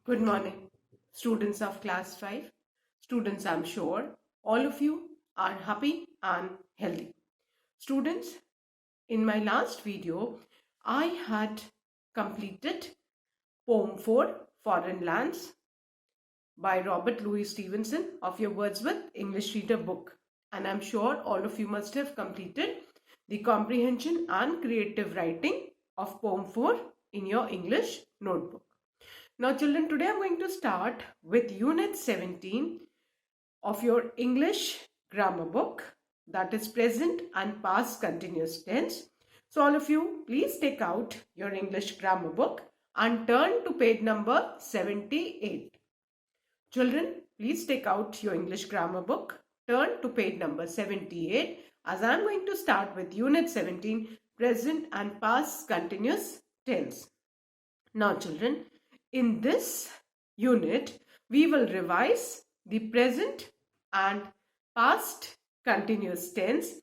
Good morning, students of class 5. Students, I'm sure all of you are happy and healthy. Students, in my last video, I had completed Poem 4 Foreign Lands by Robert Louis Stevenson of your Wordsworth English Reader book. And I'm sure all of you must have completed the comprehension and creative writing of Poem 4 in your English notebook. Now children, today I'm going to start with Unit 17 of your English grammar book, that is present and past continuous tense. So all of you, please take out your English grammar book and turn to page number 78. Children, please take out your English grammar book, turn to page number 78 as I'm going to start with Unit 17, present and past continuous tense. Now children, in this unit, we will revise the present and past continuous tense,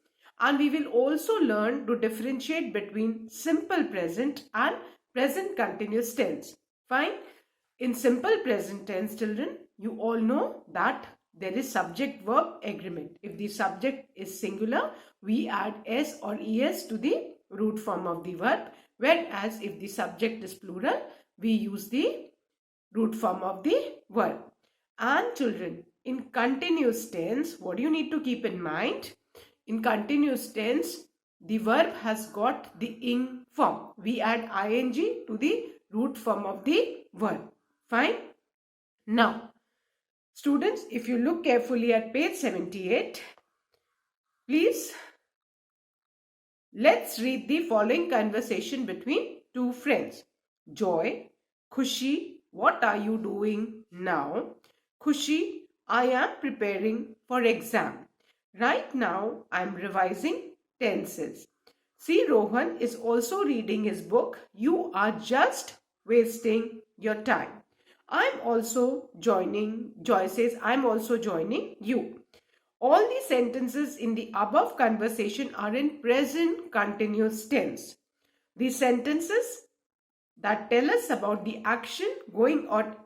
and we will also learn to differentiate between simple present and present continuous tense. Fine. In simple present tense, children, you all know that there is subject-verb agreement. If the subject is singular, we add s or es to the root form of the verb, whereas if the subject is plural, we use the root form of the verb. And children, in continuous tense, what do you need to keep in mind? In continuous tense, the verb has got the ing form. We add ing to the root form of the verb. Fine. Now, students, if you look carefully at page 78, please let's read the following conversation between two friends. Joy, Khushi, what are you doing now? Khushi, I am preparing for exam. Right now, I am revising tenses. See, Rohan is also reading his book. You are just wasting your time. I'm also joining, Joy says, I'm also joining you. All the sentences in the above conversation are in present continuous tense. The sentences that tell us about the action going on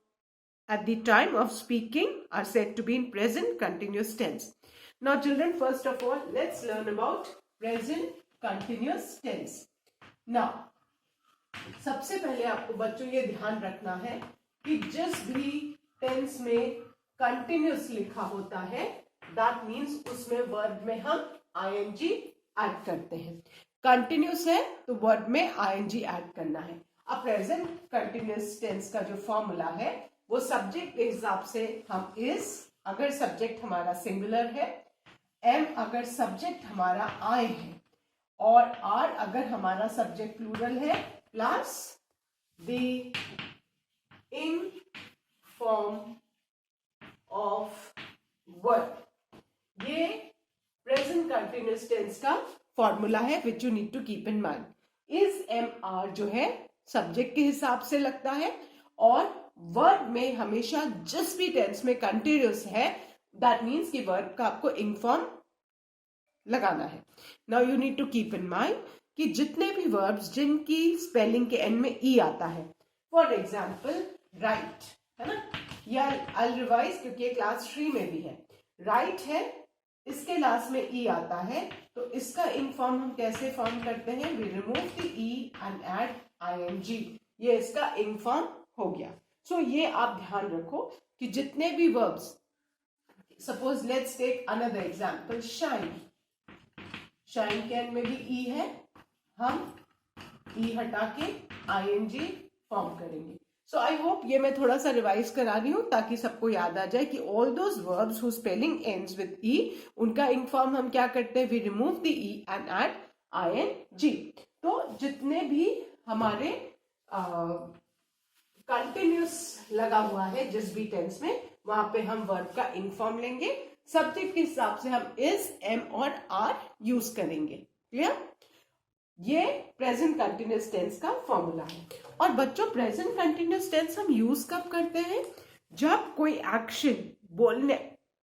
at the time of speaking are said to be in present continuous tense. Now children, first of all, let's learn about present continuous tense. Now, सबसे पहले आपको बच्चों ये ध्यान रखना है कि जिस भी टेंस में कंटिन्यूस लिखा होता है, दैट मीन्स उसमें वर्ब में हम ing ऐड करते हैं. कंटिन्यूस है तो वर्ब में ing ऐड करना है. अब प्रेजेंट कंटिन्यूस टेंस का जो फॉर्मूला है वो सब्जेक्ट के हिसाब से हम इज अगर सब्जेक्ट हमारा सिंगुलर है, एम अगर सब्जेक्ट हमारा आई है और आर अगर हमारा सब्जेक्ट प्लूरल है, plus the ing form of verb. ये प्रेजेंट कंटिन्यूस टेंस का फॉर्मूला है which you need to keep in mind. Is am are जो है सब्जेक्ट के हिसाब से लगता है और वर्ब में हमेशा जिस भी टेंस में कंटिन्यूस है, दैट मीन्स कि वर्ब का आपको ing फॉर्म लगाना है. Now you need to keep in mind कि जितने भी वर्ब्स जिनकी स्पेलिंग के एंड में ई आता है, फॉर एग्जाम्पल राइट है ना, या आई रिवाइज क्योंकि क्लास 3 में भी है. राइट है, इसके लास्ट में ई आता है, तो इसका ing फॉर्म हम कैसे फॉर्म करते हैं? We remove the E and add ing. ये इसका ing फॉर्म हो गया. सो ये आप ध्यान रखो कि जितने भी verbs, suppose let's take another example, shine. Shine के एंड में भी ई है, हम ई हटा के ing फॉर्म करेंगे. सो आई होप ये मैं थोड़ा सा रिवाइज करा रही हूं ताकि सबको याद आ जाए कि all those verbs who spelling ends with E, उनका ing फॉर्म हम क्या करते हैं? We remove the E and add ing. तो जितने भी हमारे कंटिन्यूस लगा हुआ है जिस भी टेंस में, वहां पे हम वर्ब का ing फॉर्म लेंगे. सब्जेक्ट के हिसाब से हम इज, एम और आर यूज करेंगे. क्लियर? ये प्रेजेंट कंटिन्यूस टेंस का फॉर्मूला है. और बच्चों, प्रेजेंट कंटिन्यूस टेंस हम यूज कब करते हैं? जब कोई एक्शन बोलने,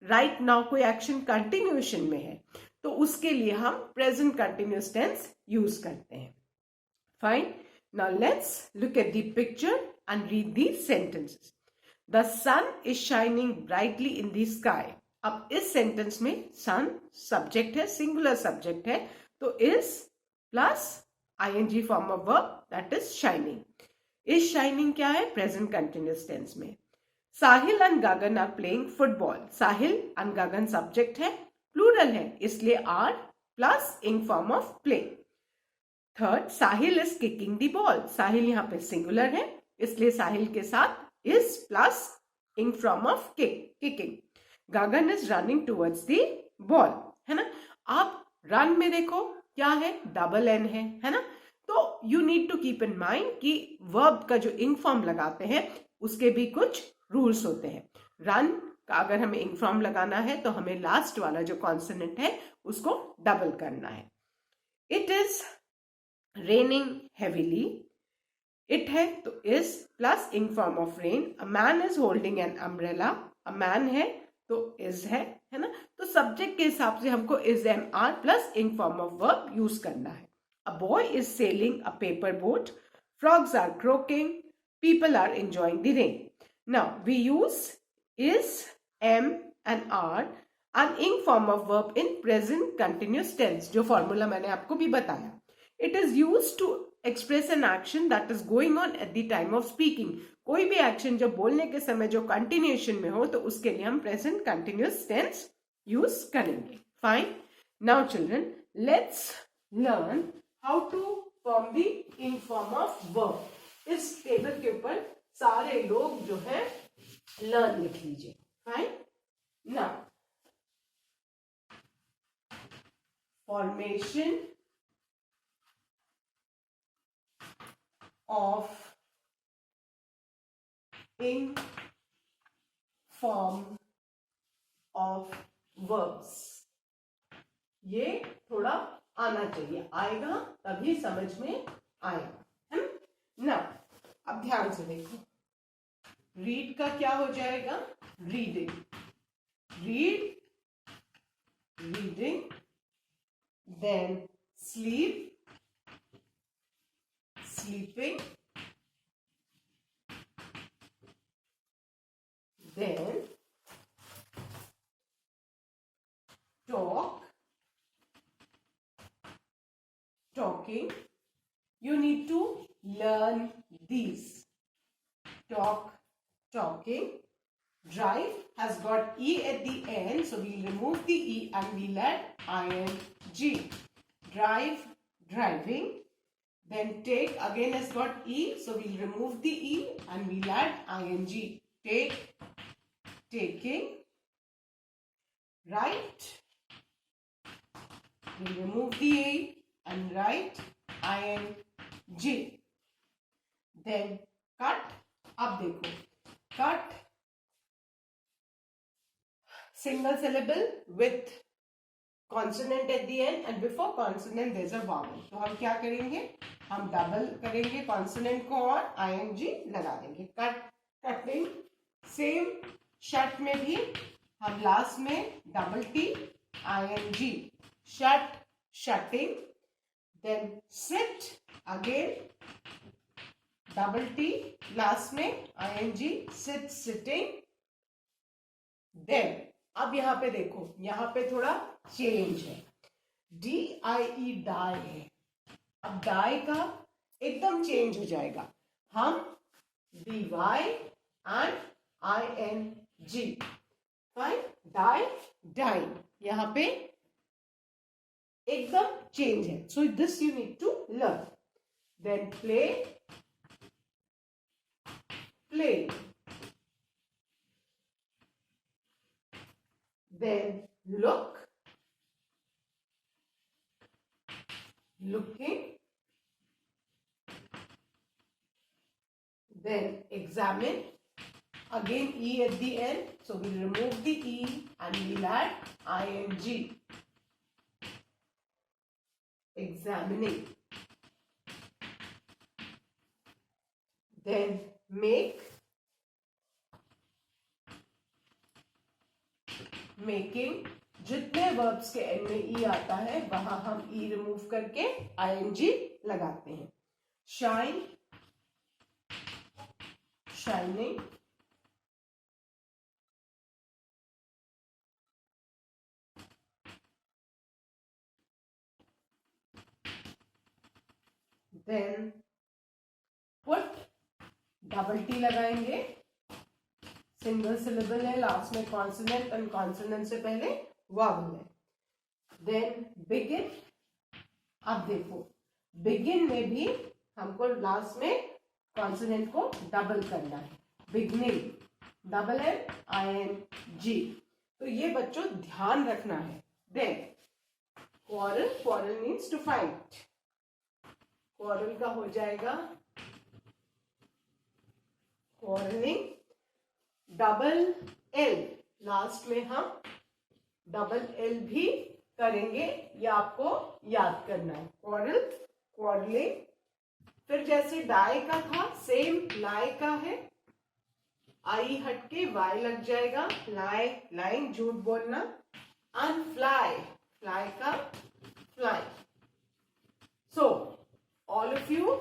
राइट नाउ कोई एक्शन कंटिन्यूएशन में है, तो उसके लिए हम प्रेजेंट कंटिन्यूस टेंस यूज करते हैं. Fine. Now let's look at the picture and read these sentences. The sun is shining brightly in the sky. अब इस सेंटेंस में सन सब्जेक्ट है, सिंगुलर सब्जेक्ट है, तो is plus ING form of verb that is shining. Is shining क्या है? Present continuous tense में। Sahil and Gagan are playing football. Sahil and Gagan subject है, प्लूरल है, इसलिए are plus in form of play. Third, Sahil is kicking the ball. Sahil यहाँ पे singular है, इसलिए साहिल के साथ is plus in form of kicking. Gagan is running towards the ball, है ना। आप रन में देखो क्या है? डबल एन है ना। तो you need to keep in mind कि वर्ब का जो इन फॉर्म लगाते हैं उसके भी कुछ रूल्स होते हैं। रन का अगर हमें इन फॉर्म लगाना है तो हमें लास्ट वाला जो कॉन्सोनेंट है उसको डबल करना है। It is raining heavily, it है तो is plus in form of rain. A man is holding an umbrella, a man है तो इज है ना। तो सब्जेक्ट के हिसाब से हमको is am are plus in form of verb use करना है। A boy is sailing a paper boat, frogs are croaking, people are enjoying the rain. Now we use is, am and are an ing form of verb in present continuous tense, जो formula मैंने आपको भी बताया। It is used to express an action that is going on at the time of speaking. कोई भी action जब बोलने के समय जो कंटिन्यूएशन में हो तो उसके लिए हम प्रेजेंट कंटिन्यूअस टेंस यूज करेंगे। Fine. Now children, let's learn how to form the ing form of verb. इस टेबल के ऊपर सारे लोग जो है लर्न लिख लीजिए। Fine. Now formation of ing form of verbs, ये थोड़ा आना चाहिए, आएगा तभी समझ में आएगा, है ना। अब ध्यान से देखो, रीड का क्या हो जाएगा? Reading, read, reading, then sleep, sleeping, then talk, talking. You need to learn these. Talk, talking. Drive has got E at the end, so we'll remove the E and we'll add ing. Drive, driving. Then take again has got E, so we'll remove the E and we'll add ing. Take, taking. Write, we'll remove the A and write ing. Then cut. अब देखो, cut, single syllable with consonant at the end and before consonant there's a vowel. तो हम क्या करेंगे? हम double करेंगे consonant को और ing लगा देंगे। cut, cutting। सेम शट में भी हम लास्ट में double T ing, shut, shutting, then sit again double T last में ing, sit, sitting। देन अब यहां पे देखो, यहां पे थोड़ा चेंज है, DIE डाई है। अब डाई का एकदम चेंज हो जाएगा, हम DY and ING। Fine. Die, die, यहां पे एकदम चेंज है, so this you need to learn. Then play, play, then look, looking, then examine, again E at the end, so we'll remove the E and we'll add ing, examining, then make, making. जितने verbs के end में ई आता है वहां हम ई remove करके ING लगाते हैं। Shine, shining, then put, double T लगाएंगे, सिंगल सिलेबल है, लास्ट में कॉन्सोनेंट एंड कॉन्सोनेंट से पहले वावल है. Then begin. अब देखो बिगिन में भी हमको लास्ट में कॉन्सोनेंट को डबल करना है. Beginning, double N I N G. तो ये बच्चों ध्यान रखना है. Then quarrel, quarrel means to fight. Quarrel का हो जाएगा क्वारलिंग. डबल एल, लास्ट में हम डबल एल भी करेंगे, ये आपको याद करना है. Quarrel, quarrelling. फिर जैसे डाई का था सेम लाई का है. आई हटके वाई लग जाएगा. लाई, लाइन, झूठ बोलना. अनफ्लाई, फ्लाई का fly. So all of you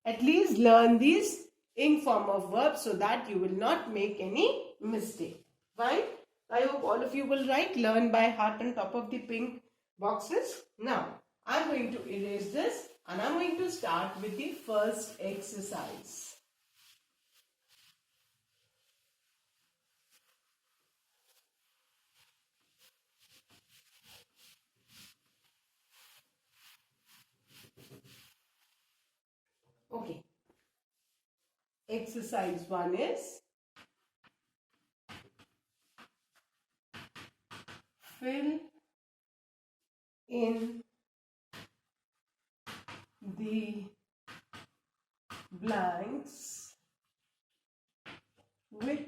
at least learn these in form of verbs so that you will not make any mistake. Fine. I hope all of you will write, learn by heart on top of the pink boxes. Now I'm going to erase this and I'm going to start with the first exercise. Okay. Exercise 1 is fill in the blanks with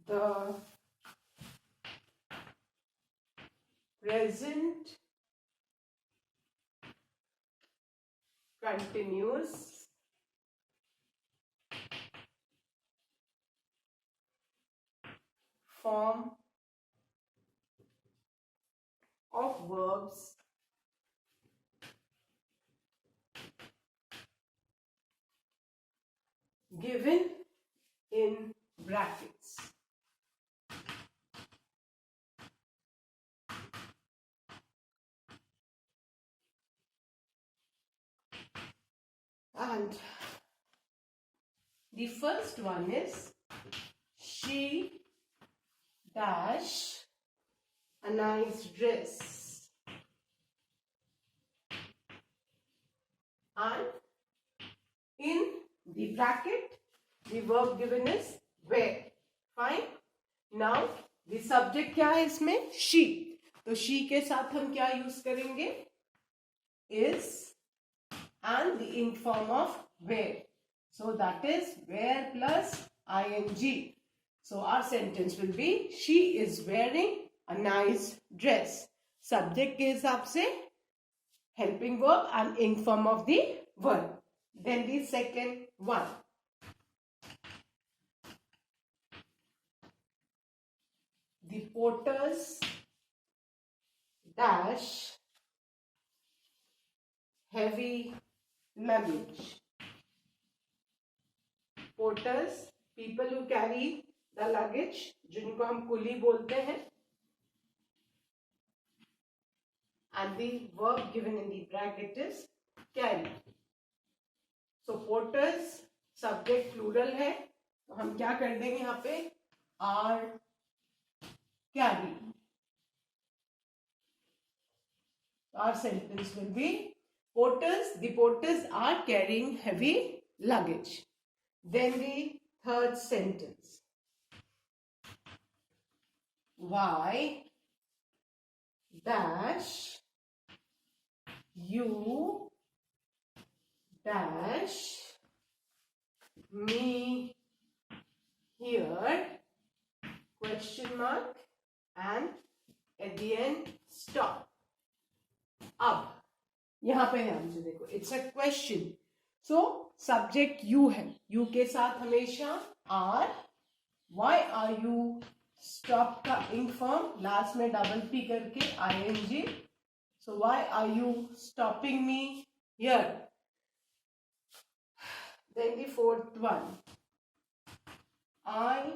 the present continuous form of verbs given in brackets. And the first one is she dash a nice dress. And in the bracket, the verb given is wear. Fine. Now, the subject क्या है इसमें? She. तो she के साथ हम क्या use करेंगे? Is and the ing form of wear. So that is wear plus ing. So our sentence will be she is wearing a nice dress. Subject के हिसाब से helping verb and ing form of the verb. Then the second one. The porters dash heavy luggage. Porters, people who carry the luggage, जिनको हम कुली बोलते हैं. And the verb given in the bracket is carry. So porters, subject plural है, तो हम क्या कर देंगे यहाँ पे? Are carry. Our sentence will be porters, the porters are carrying heavy luggage. Then the third sentence. Why dash you dash me here, question mark, and at the end stop. अब यहां पे है हमसे देखो, it's a question. So subject you है, you के साथ हमेशा are. Why are you stop का इंग फॉर्म, लास्ट में डबल पी करके ing. So why are you stopping me here. Then the fourth one. I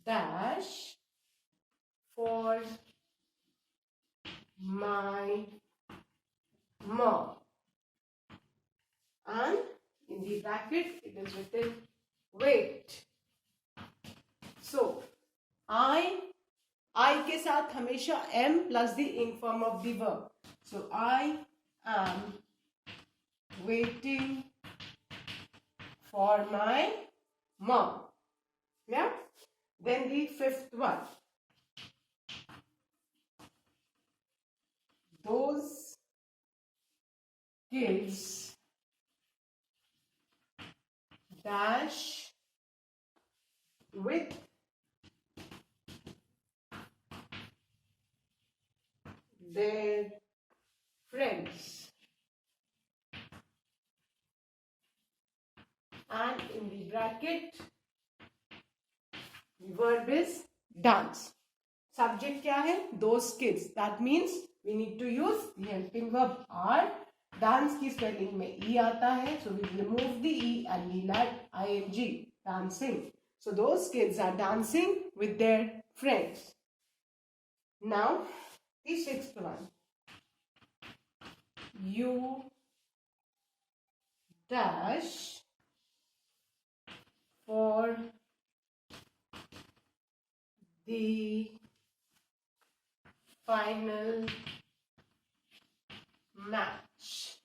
dash for my mom. and in the bracket it is written wait. So I के साथ हमेशा am plus the ing form of the verb. So I am waiting for my mom. Yeah. Then the fifth one. Those kids dash with their friends, and in the bracket the verb is dance. Subject क्या है? Those kids. That means we need to use the helping verb are. Dance की spelling में e आता है, so we remove the e and we add ing, dancing. So those kids are dancing with their friends. Now the sixth one. You dash for the final match,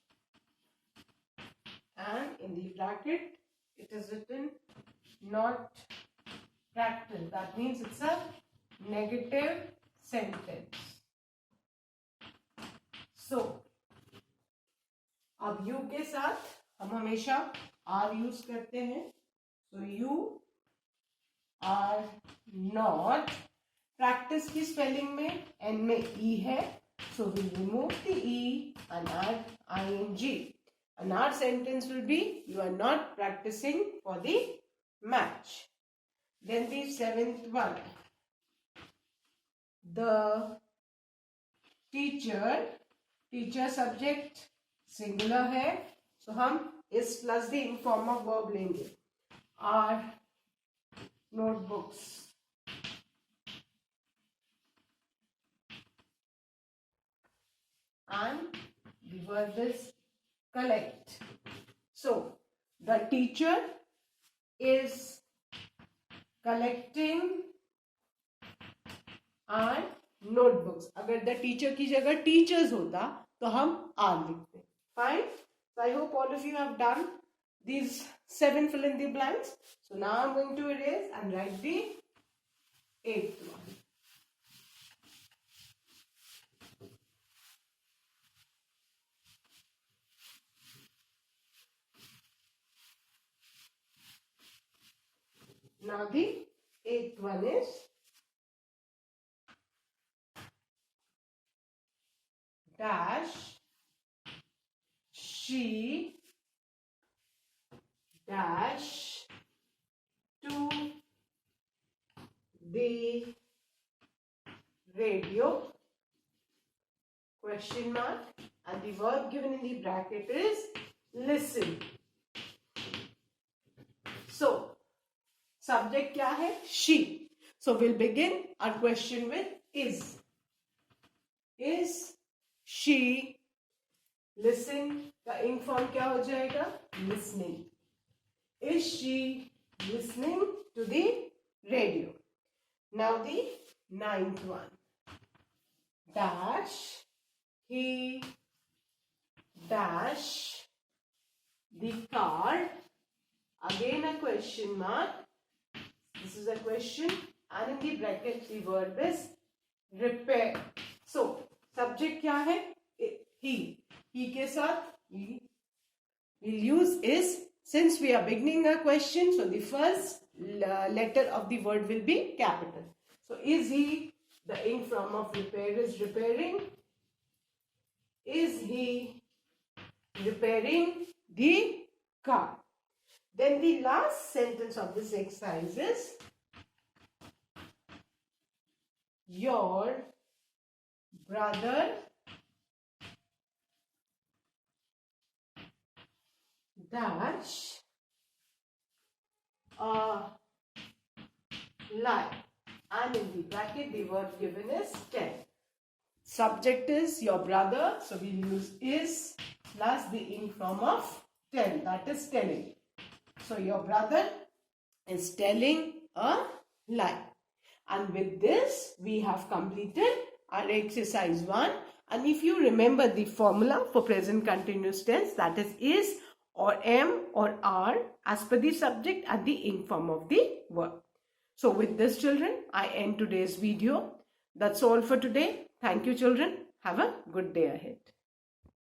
and in the bracket it is written not practice. That means it's a negative sentence. So अब you के साथ हम हमेशा are use करते हैं. So you are not. Practice की spelling में n में e है, so we remove the e and add ing. And our sentence will be you are not practicing for the match. Then the seventh one. The teacher subject singular है, so हम is plus the ing form of verb लेंगे. Our notebooks and the verb is collect. So the teacher is collecting our notebooks. अगर the teacher की जगह teachers होता तो हम are लिखते. Fine. So I hope all of you have done these 7 fill in the blanks. So now I'm going to erase and write the 8th one. Now the 8th one is dash she dash to the radio question mark, and the verb given in the bracket is listen. So subject क्या है? She. So we'll begin our question with is. Is she listen? का ing form क्या हो जाएगा? Listening. Is she listening to the radio? Now the 9th one. Dash he dash the car. Again a question mark. This is a question, and in the bracket the verb is repair. So subject क्या है? He. He के साथ we will use is. Since we are beginning a question, so the first letter of the word will be capital. So is he? The ing form of repair is repairing. Is he repairing the car? Then the last sentence of this exercise is your brother dash a lie, and in the bracket the word given is 10. Subject is your brother, so we'll use is plus the ing form of tell. That is telling. So your brother is telling a lie. And with this, we have completed our exercise 1. And if you remember the formula for present continuous tense, that is or am or are as per the subject and the ing form of the verb. So with this, children, I end today's video. That's all for today. Thank you, children. Have a good day ahead.